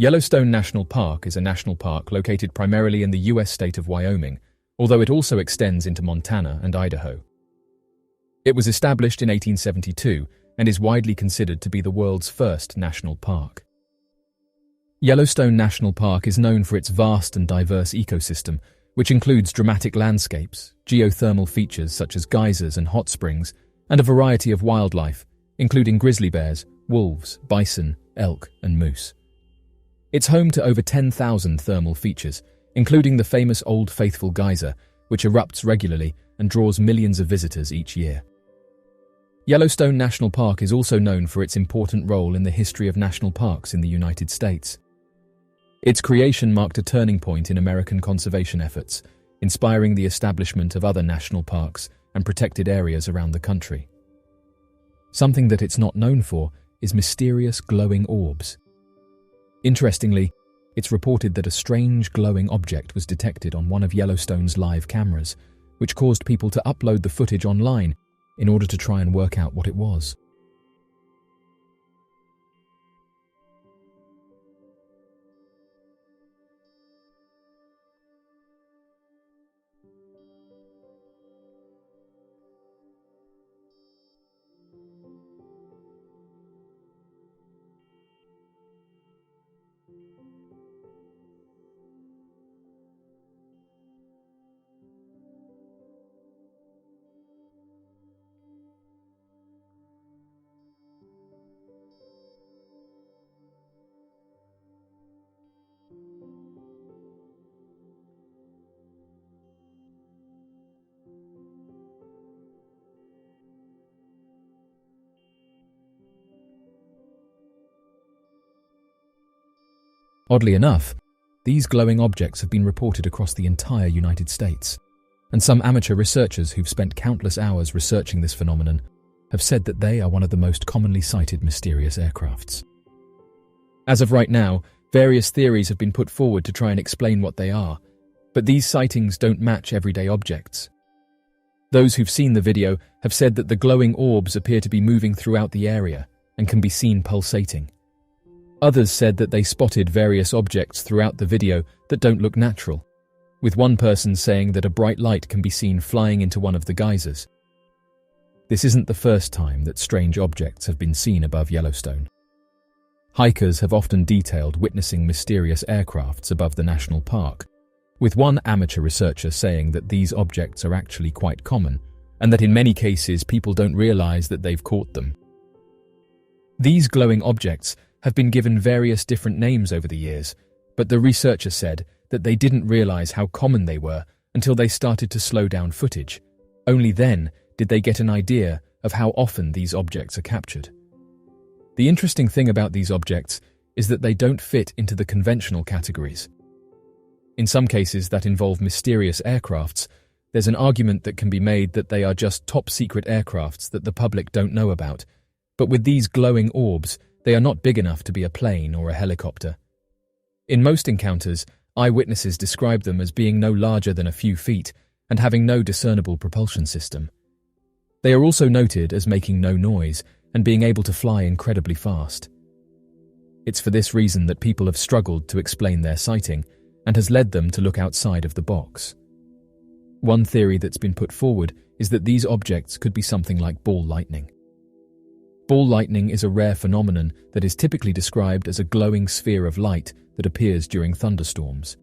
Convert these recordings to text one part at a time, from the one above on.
Yellowstone National Park is a national park located primarily in the US state of Wyoming, although it also extends into Montana and Idaho. It was established in 1872 and is widely considered to be the world's first national park. Yellowstone National Park is known for its vast and diverse ecosystem, which includes dramatic landscapes, geothermal features such as geysers and hot springs, and a variety of wildlife, including grizzly bears, wolves, bison, elk, and moose. It's home to over 10,000 thermal features, including the famous Old Faithful geyser, which erupts regularly and draws millions of visitors each year. Yellowstone National Park is also known for its important role in the history of national parks in the United States. Its creation marked a turning point in American conservation efforts, inspiring the establishment of other national parks and protected areas around the country. Something that it's not known for is mysterious glowing orbs. Interestingly, it's reported that a strange glowing object was detected on one of Yellowstone's live cameras, which caused people to upload the footage online in order to try and work out what it was. Oddly enough, these glowing objects have been reported across the entire United States, and some amateur researchers who've spent countless hours researching this phenomenon have said that they are one of the most commonly cited mysterious aircrafts. As of right now, various theories have been put forward to try and explain what they are, but these sightings don't match everyday objects. Those who've seen the video have said that the glowing orbs appear to be moving throughout the area and can be seen pulsating. Others said that they spotted various objects throughout the video that don't look natural, with one person saying that a bright light can be seen flying into one of the geysers. This isn't the first time that strange objects have been seen above Yellowstone. Hikers have often detailed witnessing mysterious aircrafts above the national park, with one amateur researcher saying that these objects are actually quite common, and that in many cases people don't realize that they've caught them. These glowing objects have been given various different names over the years, but the researcher said that they didn't realize how common they were until they started to slow down footage. Only then did they get an idea of how often these objects are captured. The interesting thing about these objects is that they don't fit into the conventional categories. In some cases that involve mysterious aircrafts, there's an argument that can be made that they are just top-secret aircrafts that the public don't know about. But with these glowing orbs, they are not big enough to be a plane or a helicopter. In most encounters, eyewitnesses describe them as being no larger than a few feet and having no discernible propulsion system. They are also noted as making no noise and being able to fly incredibly fast. It's for this reason that people have struggled to explain their sighting and has led them to look outside of the box. One theory that's been put forward is that these objects could be something like ball lightning. Ball lightning is a rare phenomenon that is typically described as a glowing sphere of light that appears during thunderstorms.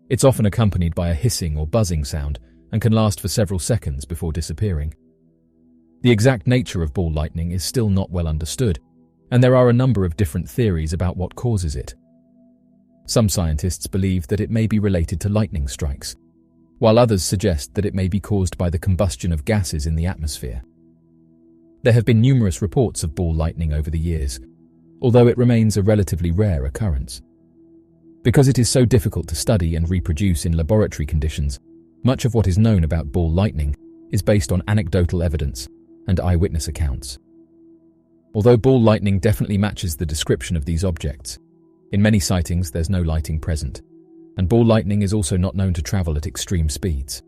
It's often accompanied by a hissing or buzzing sound and can last for several seconds before disappearing. The exact nature of ball lightning is still not well understood, and there are a number of different theories about what causes it. Some scientists believe that it may be related to lightning strikes, while others suggest that it may be caused by the combustion of gases in the atmosphere. There have been numerous reports of ball lightning over the years, although it remains a relatively rare occurrence. Because it is so difficult to study and reproduce in laboratory conditions, much of what is known about ball lightning is based on anecdotal evidence and eyewitness accounts. Although ball lightning definitely matches the description of these objects, in many sightings there's no lighting present, and ball lightning is also not known to travel at extreme speeds.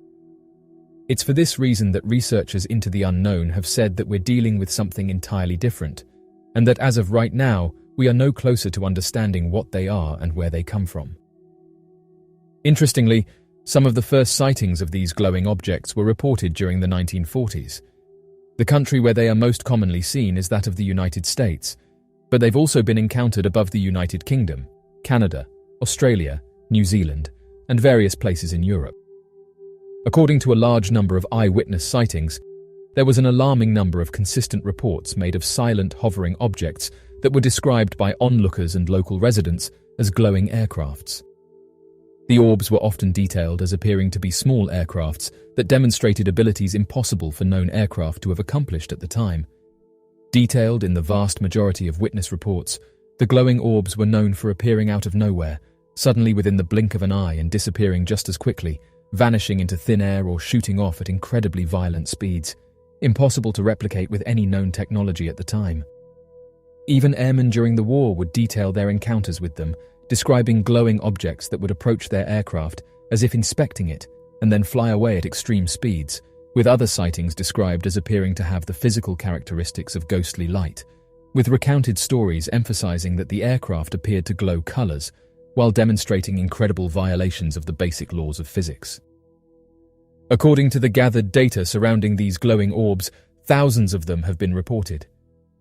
It's for this reason that researchers into the unknown have said that we're dealing with something entirely different, and that as of right now, we are no closer to understanding what they are and where they come from. Interestingly, some of the first sightings of these glowing objects were reported during the 1940s. The country where they are most commonly seen is that of the United States, but they've also been encountered above the United Kingdom, Canada, Australia, New Zealand, and various places in Europe. According to a large number of eyewitness sightings, there was an alarming number of consistent reports made of silent hovering objects that were described by onlookers and local residents as glowing aircrafts. The orbs were often detailed as appearing to be small aircrafts that demonstrated abilities impossible for known aircraft to have accomplished at the time. Detailed in the vast majority of witness reports, the glowing orbs were known for appearing out of nowhere, suddenly within the blink of an eye and disappearing just as quickly, vanishing into thin air or shooting off at incredibly violent speeds, impossible to replicate with any known technology at the time. Even airmen during the war would detail their encounters with them, describing glowing objects that would approach their aircraft as if inspecting it and then fly away at extreme speeds, with other sightings described as appearing to have the physical characteristics of ghostly light, with recounted stories emphasizing that the aircraft appeared to glow colors while demonstrating incredible violations of the basic laws of physics. According to the gathered data surrounding these glowing orbs, thousands of them have been reported.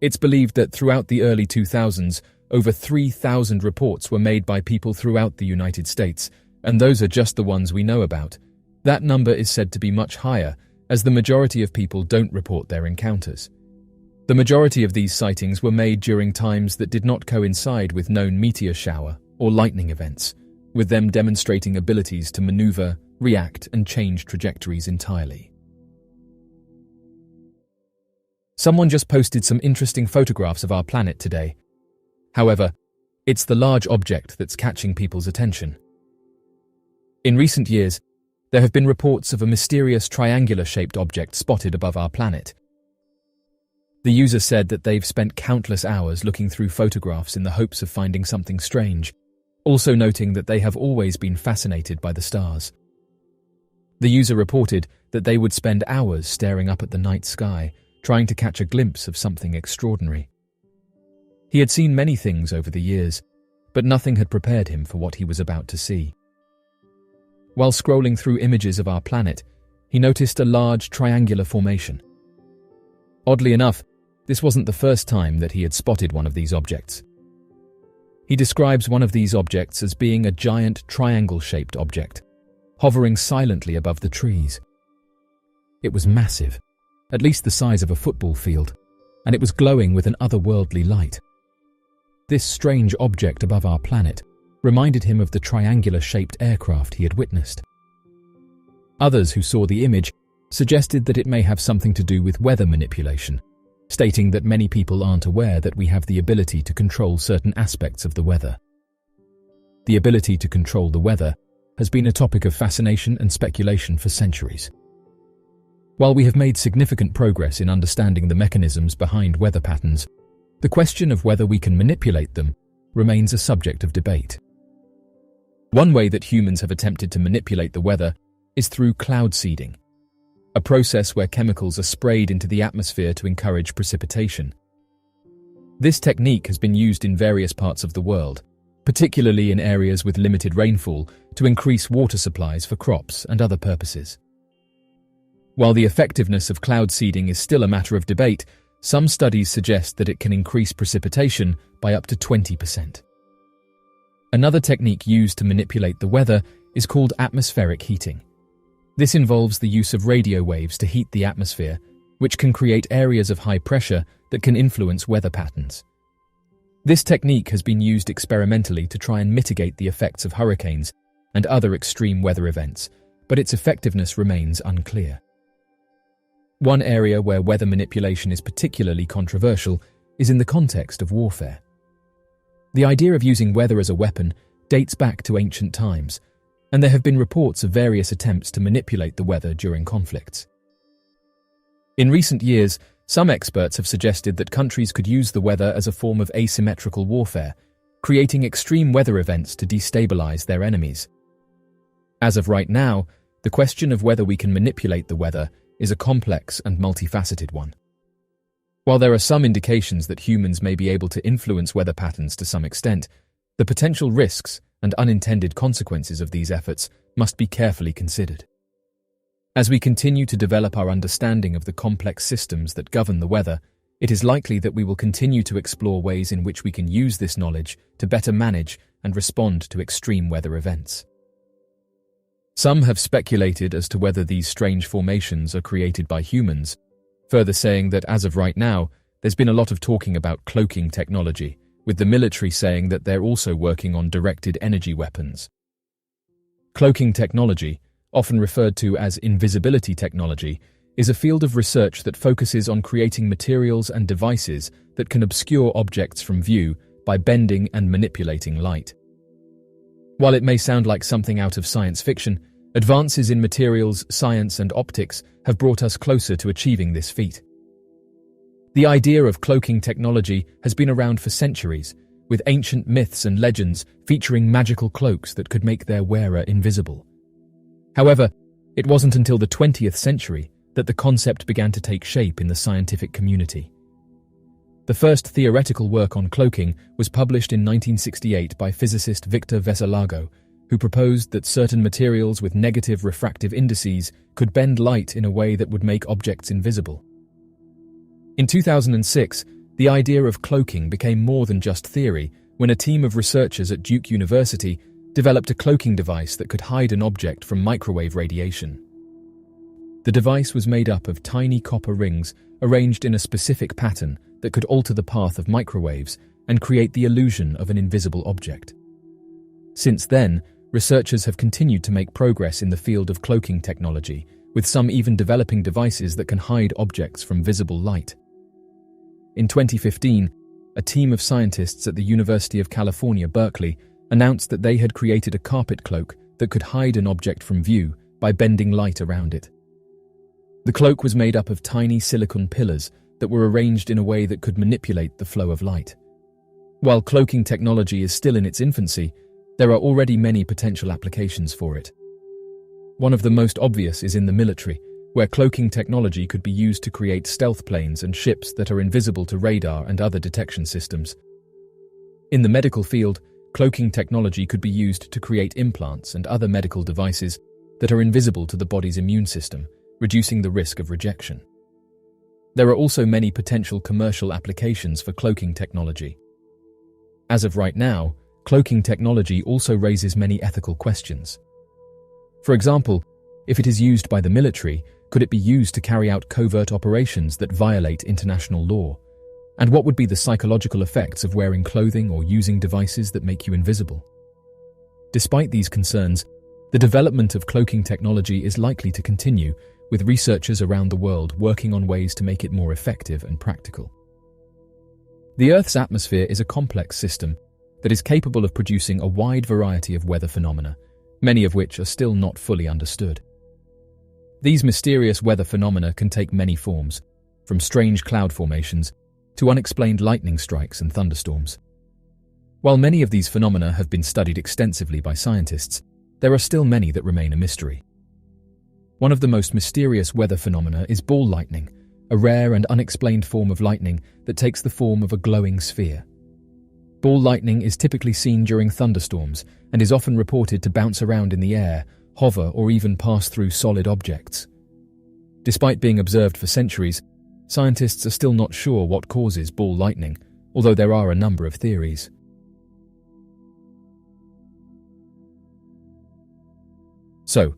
It's believed that throughout the early 2000s, over 3,000 reports were made by people throughout the United States, and those are just the ones we know about. That number is said to be much higher, as the majority of people don't report their encounters. The majority of these sightings were made during times that did not coincide with known meteor shower or lightning events, with them demonstrating abilities to maneuver, react, and change trajectories entirely. Someone just posted some interesting photographs of our planet today. However, it's the large object that's catching people's attention. In recent years, there have been reports of a mysterious triangular-shaped object spotted above our planet. The user said that they've spent countless hours looking through photographs in the hopes of finding something strange, also noting that they have always been fascinated by the stars. The user reported that they would spend hours staring up at the night sky, trying to catch a glimpse of something extraordinary. He had seen many things over the years, but nothing had prepared him for what he was about to see. While scrolling through images of our planet, he noticed a large triangular formation. Oddly enough, this wasn't the first time that he had spotted one of these objects. He describes one of these objects as being a giant triangle-shaped object, hovering silently above the trees. It was massive, at least the size of a football field, and it was glowing with an otherworldly light. This strange object above our planet reminded him of the triangular-shaped aircraft he had witnessed. Others who saw the image suggested that it may have something to do with weather manipulation, stating that many people aren't aware that we have the ability to control certain aspects of the weather. The ability to control the weather has been a topic of fascination and speculation for centuries. While we have made significant progress in understanding the mechanisms behind weather patterns, the question of whether we can manipulate them remains a subject of debate. One way that humans have attempted to manipulate the weather is through cloud seeding, a process where chemicals are sprayed into the atmosphere to encourage precipitation. This technique has been used in various parts of the world, particularly in areas with limited rainfall, to increase water supplies for crops and other purposes. While the effectiveness of cloud seeding is still a matter of debate, some studies suggest that it can increase precipitation by up to 20%. Another technique used to manipulate the weather is called atmospheric heating. This involves the use of radio waves to heat the atmosphere, which can create areas of high pressure that can influence weather patterns. This technique has been used experimentally to try and mitigate the effects of hurricanes and other extreme weather events, but its effectiveness remains unclear. One area where weather manipulation is particularly controversial is in the context of warfare. The idea of using weather as a weapon dates back to ancient times, and there have been reports of various attempts to manipulate the weather during conflicts. In recent years, some experts have suggested that countries could use the weather as a form of asymmetrical warfare, creating extreme weather events to destabilize their enemies. As of right now, the question of whether we can manipulate the weather is a complex and multifaceted one. While there are some indications that humans may be able to influence weather patterns to some extent, the potential risks and unintended consequences of these efforts must be carefully considered. As we continue to develop our understanding of the complex systems that govern the weather, it is likely that we will continue to explore ways in which we can use this knowledge to better manage and respond to extreme weather events. Some have speculated as to whether these strange formations are created by humans, further saying that as of right now, there's been a lot of talking about cloaking technology, with the military saying that they're also working on directed energy weapons. Cloaking technology, often referred to as invisibility technology, is a field of research that focuses on creating materials and devices that can obscure objects from view by bending and manipulating light. While it may sound like something out of science fiction, advances in materials, science, and optics have brought us closer to achieving this feat. The idea of cloaking technology has been around for centuries, with ancient myths and legends featuring magical cloaks that could make their wearer invisible. However, it wasn't until the 20th century that the concept began to take shape in the scientific community. The first theoretical work on cloaking was published in 1968 by physicist Victor Veselago, who proposed that certain materials with negative refractive indices could bend light in a way that would make objects invisible. In 2006, the idea of cloaking became more than just theory when a team of researchers at Duke University developed a cloaking device that could hide an object from microwave radiation. The device was made up of tiny copper rings arranged in a specific pattern that could alter the path of microwaves and create the illusion of an invisible object. Since then, researchers have continued to make progress in the field of cloaking technology, with some even developing devices that can hide objects from visible light. In 2015, a team of scientists at the University of California, Berkeley, announced that they had created a carpet cloak that could hide an object from view by bending light around it. The cloak was made up of tiny silicon pillars that were arranged in a way that could manipulate the flow of light. While cloaking technology is still in its infancy, there are already many potential applications for it. One of the most obvious is in the military, where cloaking technology could be used to create stealth planes and ships that are invisible to radar and other detection systems. In the medical field, cloaking technology could be used to create implants and other medical devices that are invisible to the body's immune system, reducing the risk of rejection. There are also many potential commercial applications for cloaking technology. As of right now, cloaking technology also raises many ethical questions. For example, if it is used by the military, could it be used to carry out covert operations that violate international law? And what would be the psychological effects of wearing clothing or using devices that make you invisible? Despite these concerns, the development of cloaking technology is likely to continue, with researchers around the world working on ways to make it more effective and practical. The Earth's atmosphere is a complex system that is capable of producing a wide variety of weather phenomena, many of which are still not fully understood. These mysterious weather phenomena can take many forms, from strange cloud formations to unexplained lightning strikes and thunderstorms. While many of these phenomena have been studied extensively by scientists, there are still many that remain a mystery. One of the most mysterious weather phenomena is ball lightning, a rare and unexplained form of lightning that takes the form of a glowing sphere. Ball lightning is typically seen during thunderstorms and is often reported to bounce around in the air, hover, or even pass through solid objects. Despite being observed for centuries, scientists are still not sure what causes ball lightning, although there are a number of theories. So,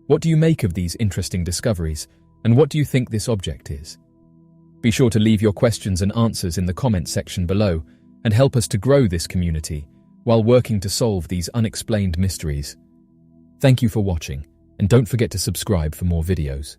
what do you make of these interesting discoveries, and what do you think this object is? Be sure to leave your questions and answers in the comments section below, and help us to grow this community while working to solve these unexplained mysteries. Thank you for watching, and don't forget to subscribe for more videos.